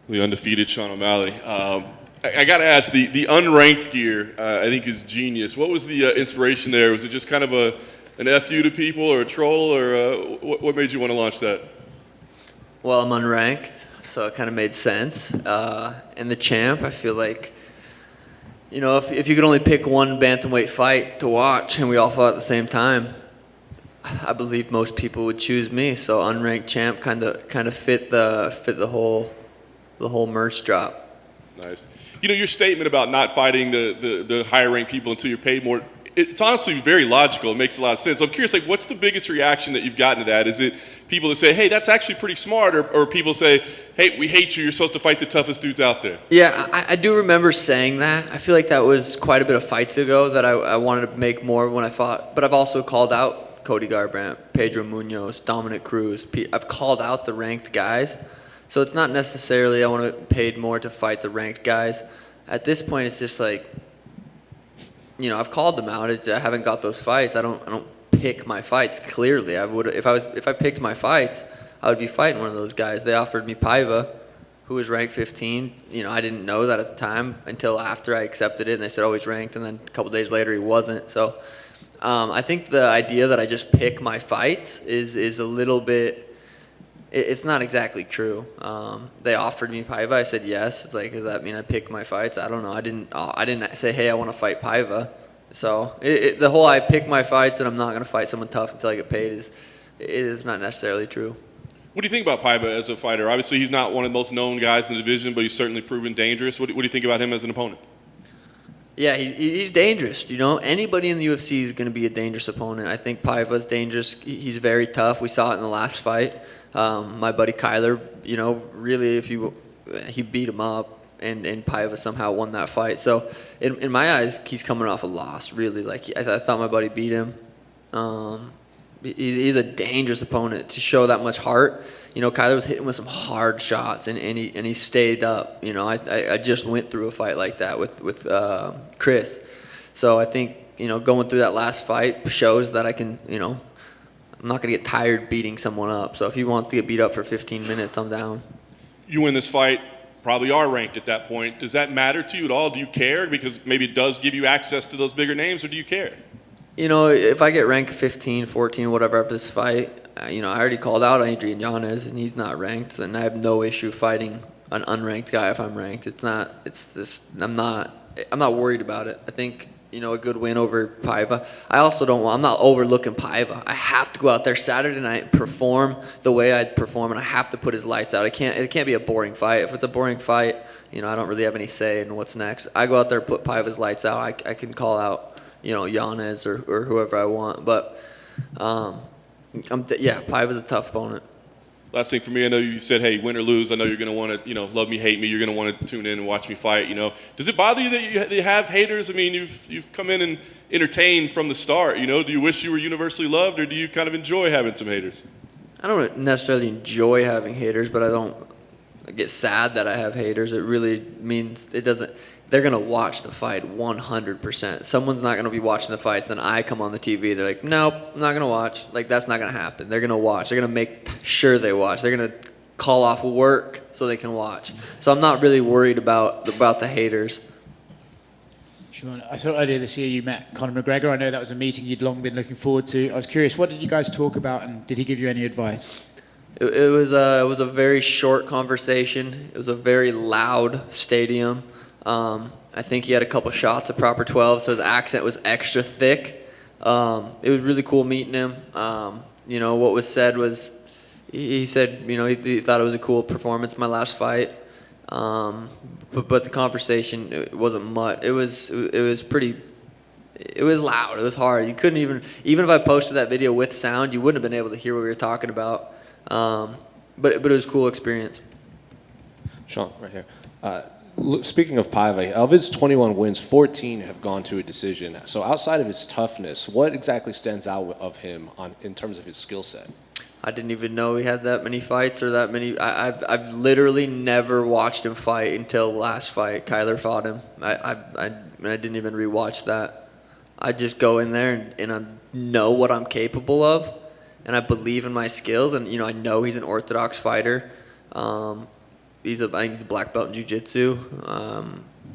The undefeated Sean O'Malley. I got to ask, the unranked gear, I think, is genius. What was the inspiration there? Was it just kind of an FU to people or a troll, or what made you want to launch that? Well, I'm unranked, so it kind of made sense. And the champ, I feel like, you know, if you could only pick one bantamweight fight to watch and we all fought at the same time, I believe most people would choose me. So unranked champ kind of fit the whole merch drop. Nice. You know, your statement about not fighting the higher ranked people until you're paid more, it's honestly very logical. It makes a lot of sense. So I'm curious, like, what's the biggest reaction that you've gotten to that? Is it people that say, hey, that's actually pretty smart, or people say, hey, we hate you, you're supposed to fight the toughest dudes out there? Yeah, I do remember saying that. I feel like that was quite a bit of fights ago that I wanted to make more when I fought. But I've also called out Cody Garbrandt, Pedro Munoz, Dominick Cruz. I've called out the ranked guys. So it's not necessarily I want to get paid more to fight the ranked guys. At this point, it's just like, you know, I've called them out. I haven't got those fights. I don't pick my fights. Clearly, I would if I picked my fights, I would be fighting one of those guys. They offered me Paiva, who was ranked 15. You know, I didn't know that at the time until after I accepted it, and they said, oh, he's ranked, and then a couple days later he wasn't. So I think the idea that I just pick my fights is a little bit. It's not exactly true. They offered me Paiva. I said yes. It's like, does that mean I pick my fights? I don't know. I didn't say, hey, I want to fight Paiva. So the whole I pick my fights and I'm not going to fight someone tough until I get paid is not necessarily true. What do you think about Paiva as a fighter? Obviously, he's not one of the most known guys in the division, but he's certainly proven dangerous. What do you think about him as an opponent? Yeah, he's dangerous. You know, anybody in the UFC is going to be a dangerous opponent. I think Paiva's dangerous. He's very tough. We saw it in the last fight. My buddy Kyler, you know, really, he beat him up, and Paiva somehow won that fight. So, in my eyes, he's coming off a loss. Really, like I thought my buddy beat him. He's a dangerous opponent to show that much heart. You know, Kyler was hitting with some hard shots, and he stayed up. You know, I just went through a fight like that with Chris. So I think, you know, going through that last fight shows that I can, you know, I'm not going to get tired beating someone up. So if he wants to get beat up for 15 minutes, I'm down. You win this fight, probably are ranked at that point. Does that matter to you at all? Do you care? Because maybe it does give you access to those bigger names, or do you care? You know, if I get ranked 15, 14, whatever after this fight, you know, I already called out Adrian Yanez, and he's not ranked, and I have no issue fighting an unranked guy if I'm ranked. I'm not worried about it. I think, you know, a good win over Paiva. I'm not overlooking Paiva. I have to go out there Saturday night and perform the way I'd perform, and I have to put his lights out. It can't be a boring fight. If it's a boring fight, you know, I don't really have any say in what's next. I go out there, put Paiva's lights out. I can call out, you know, Yanez or whoever I want. But, Paiva's a tough opponent. Last thing for me, I know you said, hey, win or lose, I know you're going to want to, you know, love me, hate me. You're going to want to tune in and watch me fight, you know. Does it bother you that you have haters? I mean, you've come in and entertained from the start, you know. Do you wish you were universally loved, or do you kind of enjoy having some haters? I don't necessarily enjoy having haters, but I don't get sad that I have haters. It really means it doesn't. They're going to watch the fight 100%. Someone's not going to be watching the fights, then I come on the TV. They're like, nope, I'm not going to watch. Like, that's not going to happen. They're going to watch. They're going to make sure they watch. They're going to call off work so they can watch. So I'm not really worried about the haters. Sean, I saw earlier this year you met Conor McGregor. I know that was a meeting you'd long been looking forward to. I was curious, what did you guys talk about, and did he give you any advice? It was a very short conversation. It was a very loud stadium. I think he had a couple shots of proper 12, so his accent was extra thick. It was really cool meeting him. You know, what was said was, he said, you know, he thought it was a cool performance, my last fight. But the conversation, it wasn't much. It was pretty, it was loud. It was hard. You couldn't even if I posted that video with sound, you wouldn't have been able to hear what we were talking about. But it was a cool experience. Sean, right here. Speaking of Paiva, of his 21 wins, 14 have gone to a decision. So outside of his toughness, what exactly stands out of him in terms of his skill set? I didn't even know he had that many fights or that many. I've literally never watched him fight until last fight. Kyler fought him. I didn't even rewatch that. I just go in there and I know what I'm capable of, and I believe in my skills, and you know I know he's an orthodox fighter. I think he's a black belt in jiu-jitsu.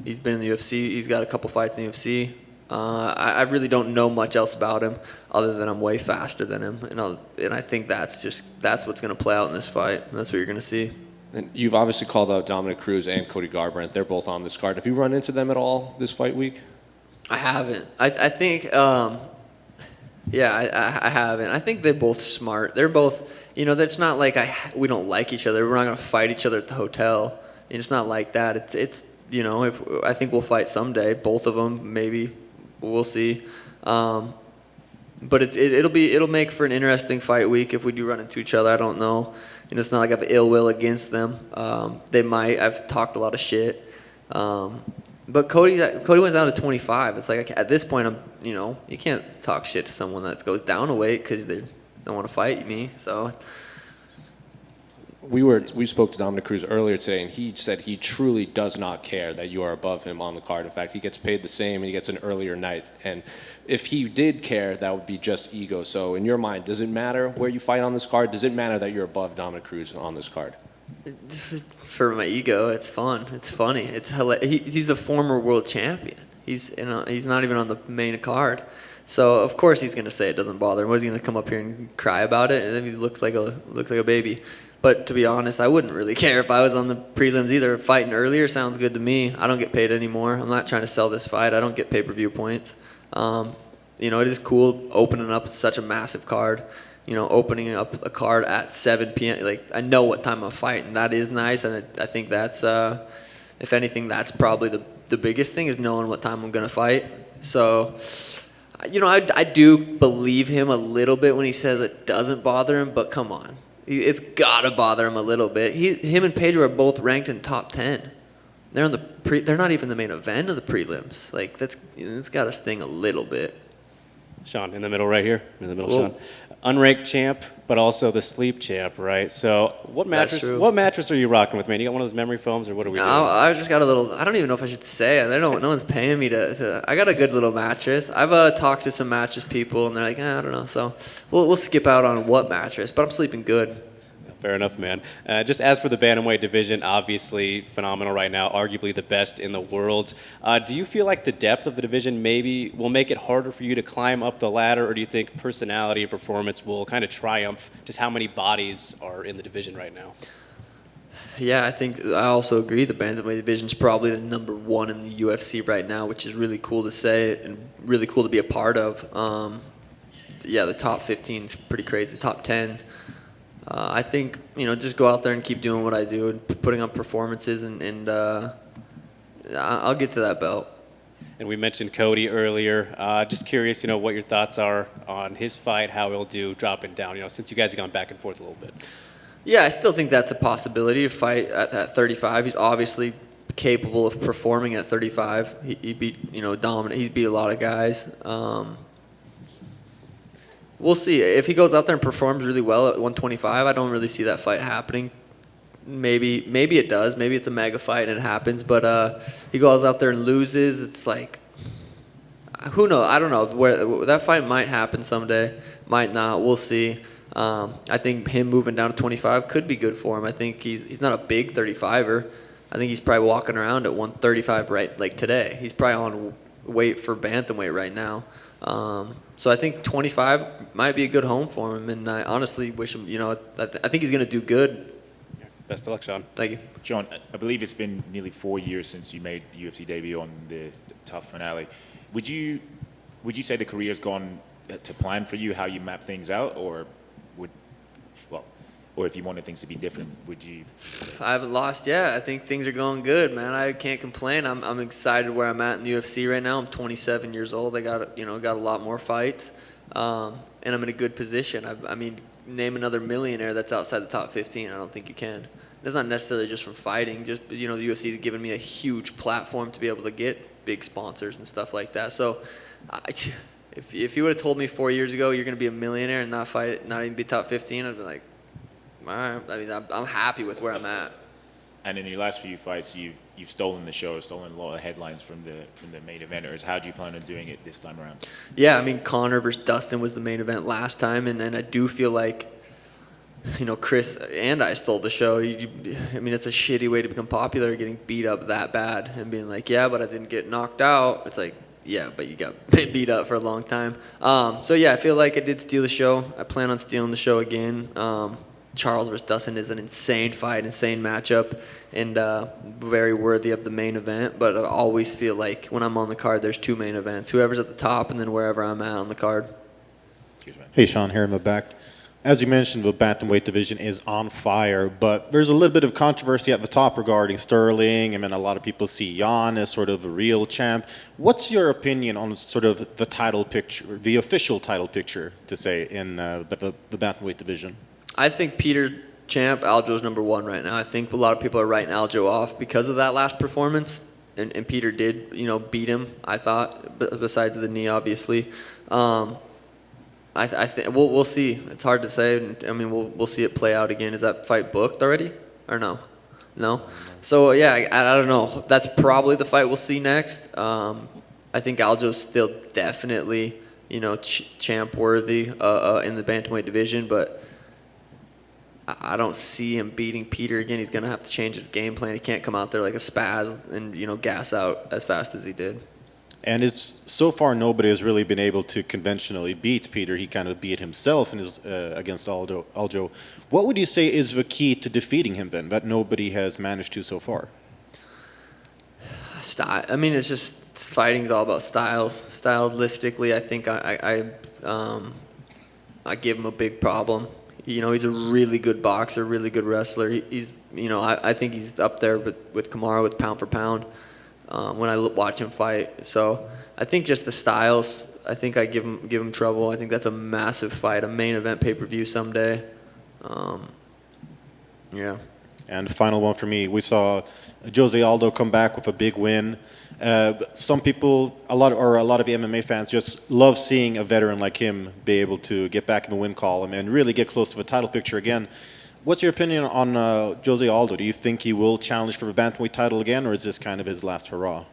He's been in the UFC. He's got a couple fights in the UFC. I really don't know much else about him other than I'm way faster than him, and I think that's what's going to play out in this fight. And that's what you're going to see. And you've obviously called out Dominick Cruz and Cody Garbrandt. They're both on this card. Have you run into them at all this fight week? I haven't. I think, I haven't. I think they're both smart. They're both, it's not like we don't like each other. We're not going to fight each other at the hotel. It's not like that. It's if I think we'll fight someday, both of them, maybe. We'll see. But it'll make for an interesting fight week if we do run into each other. I don't know. It's not like I have ill will against them. They might. I've talked a lot of shit. But Cody went down to 25. It's like at this point, you can't talk shit to someone that goes down a weight because they don't want to fight me. So we spoke to Dominick Cruz earlier today, and he said he truly does not care that you are above him on the card. In fact, he gets paid the same, and he gets an earlier night. And if he did care, that would be just ego. So in your mind, does it matter where you fight on this card? Does it matter that you're above Dominick Cruz on this card? For my ego, it's fun. It's funny. It's he's a former world champion. He's not even on the main card. So of course he's gonna say it doesn't bother him. What is he gonna come up here and cry about it? And then he looks like a baby. But to be honest, I wouldn't really care if I was on the prelims either. Fighting earlier sounds good to me. I don't get paid anymore. I'm not trying to sell this fight. I don't get pay-per-view points. It is cool opening up such a massive card. Opening up a card at 7 p.m. Like, I know what time I'm fighting. That is nice, and I think that's, if anything, that's probably the biggest thing is knowing what time I'm going to fight. So, I do believe him a little bit when he says it doesn't bother him, but come on. It's got to bother him a little bit. Him and Pedro are both ranked in top 10. They're on they're not even the main event of the prelims. Like, it's got to sting a little bit. Sean, in the middle right here. In the middle, Whoa. Sean. Unranked champ, but also the sleep champ, right? So what mattress are you rocking with, man? You got one of those memory foams, or what are we doing? I just got a little, I don't even know if I should say it. No one's paying me to I got a good little mattress. I've talked to some mattress people, and they're like, I don't know. So we'll skip out on what mattress, but I'm sleeping good. Fair enough, man. Just as for the Bantamweight division, obviously phenomenal right now, arguably the best in the world. Do you feel like the depth of the division maybe will make it harder for you to climb up the ladder, or do you think personality and performance will kind of triumph just how many bodies are in the division right now? Yeah, I also agree the Bantamweight division is probably the number one in the UFC right now, which is really cool to say and really cool to be a part of. The top 15 is pretty crazy. Top 10. I think, just go out there and keep doing what I do and putting on performances, and I'll get to that belt. And we mentioned Cody earlier. Just curious, what your thoughts are on his fight, how he'll do dropping down, since you guys have gone back and forth a little bit. Yeah, I still think that's a possibility to fight at 35. He's obviously capable of performing at 35. He beat, dominant. He's beat a lot of guys. We'll see. If he goes out there and performs really well at 125, I don't really see that fight happening. Maybe it does. Maybe it's a mega fight and it happens. But he goes out there and loses. It's like, who knows? I don't know. Where that fight might happen someday. Might not. We'll see. I think him moving down to 25 could be good for him. I think he's not a big 35er. I think he's probably walking around at 135 right like today. He's probably on weight for bantamweight right now. So I think 25 might be a good home for him, and I honestly wish him, I think he's going to do good. Best of luck, Sean. Thank you. John, I believe it's been nearly 4 years since you made the UFC debut on the tough finale. Would you say the career's gone to plan for you, how you map things out, or or if you wanted things to be different, would you? I haven't lost yet. I think things are going good, man. I can't complain. I'm excited where I'm at in the UFC right now. I'm 27 years old. I got a lot more fights, and I'm in a good position. I mean, name another millionaire that's outside the top 15. I don't think you can. It's not necessarily just from fighting. Just the UFC has given me a huge platform to be able to get big sponsors and stuff like that. So, if you would have told me 4 years ago you're going to be a millionaire and not even be top 15, I'd be like, all right. I mean, I'm happy with where I'm at. And in your last few fights, you've stolen the show, stolen a lot of headlines from the main eventers. How do you plan on doing it this time around? Yeah, I mean, Conor versus Dustin was the main event last time, and I do feel like Chris and I stole the show. I mean, it's a shitty way to become popular, getting beat up that bad and being like, yeah, but I didn't get knocked out. It's like, yeah, but you got beat up for a long time. So yeah, I feel like I did steal the show. I plan on stealing the show again. Charles versus Dustin is an insane fight, insane matchup, and very worthy of the main event. But I always feel like when I'm on the card, there's 2 main events. Whoever's at the top and then wherever I'm at on the card. Hey, Sean, here in the back. As you mentioned, the bantamweight division is on fire, but there's a little bit of controversy at the top regarding Sterling. I mean, a lot of people see Yan as sort of a real champ. What's your opinion on sort of the title picture, the official title picture, to say, in the bantamweight division? I think Peter champ, Aljo's number 1 right now. I think a lot of people are writing Aljo off because of that last performance, and Peter did, beat him, I thought, besides the knee, obviously. I think we'll see. It's hard to say. I mean, we'll see it play out again. Is that fight booked already, or no? No. So yeah, I don't know. That's probably the fight we'll see next. I think Aljo's still definitely champ worthy in the bantamweight division, but I don't see him beating Peter again. He's gonna have to change his game plan. He can't come out there like a spaz and gas out as fast as he did. And so far, nobody has really been able to conventionally beat Peter. He kind of beat himself against Aldo. What would you say is the key to defeating him then, that nobody has managed to so far? Style. I mean, it's just fighting's all about styles. Stylistically, I think I give him a big problem. He's a really good boxer, really good wrestler. He's I think he's up there with Kamaru with pound for pound. When I watch him fight. So I think just the styles, I think I give him trouble. I think that's a massive fight, a main event pay-per-view someday. Yeah. And the final one for me, we saw Jose Aldo come back with a big win. Some people, a lot of the MMA fans just love seeing a veteran like him be able to get back in the win column and really get close to the title picture again. What's your opinion on Jose Aldo? Do you think he will challenge for the bantamweight title again, or is this kind of his last hurrah?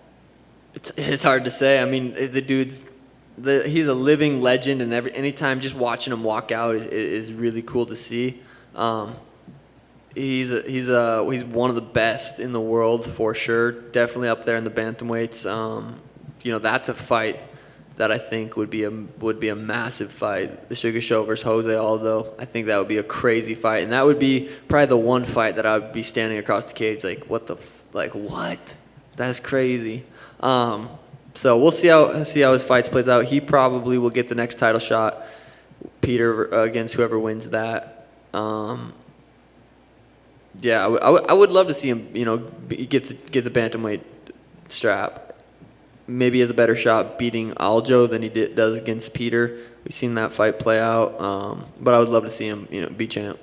It's hard to say. I mean, the dude's he's a living legend, and anytime just watching him walk out is really cool to see. He's one of the best in the world for sure. Definitely up there in the bantamweights. That's a fight that I think would be a massive fight. The Sugar Show versus Jose Aldo. I think that would be a crazy fight, and that would be probably the one fight that I would be standing across the cage like, what? That's crazy. So we'll see how his fights plays out. He probably will get the next title shot. Peter against whoever wins that. Yeah, I would love to see him, get the bantamweight strap. Maybe he has a better shot beating Aljo than he does against Peter. We've seen that fight play out, but I would love to see him, be champ.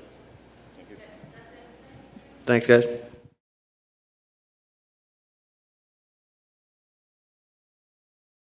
Thanks, guys.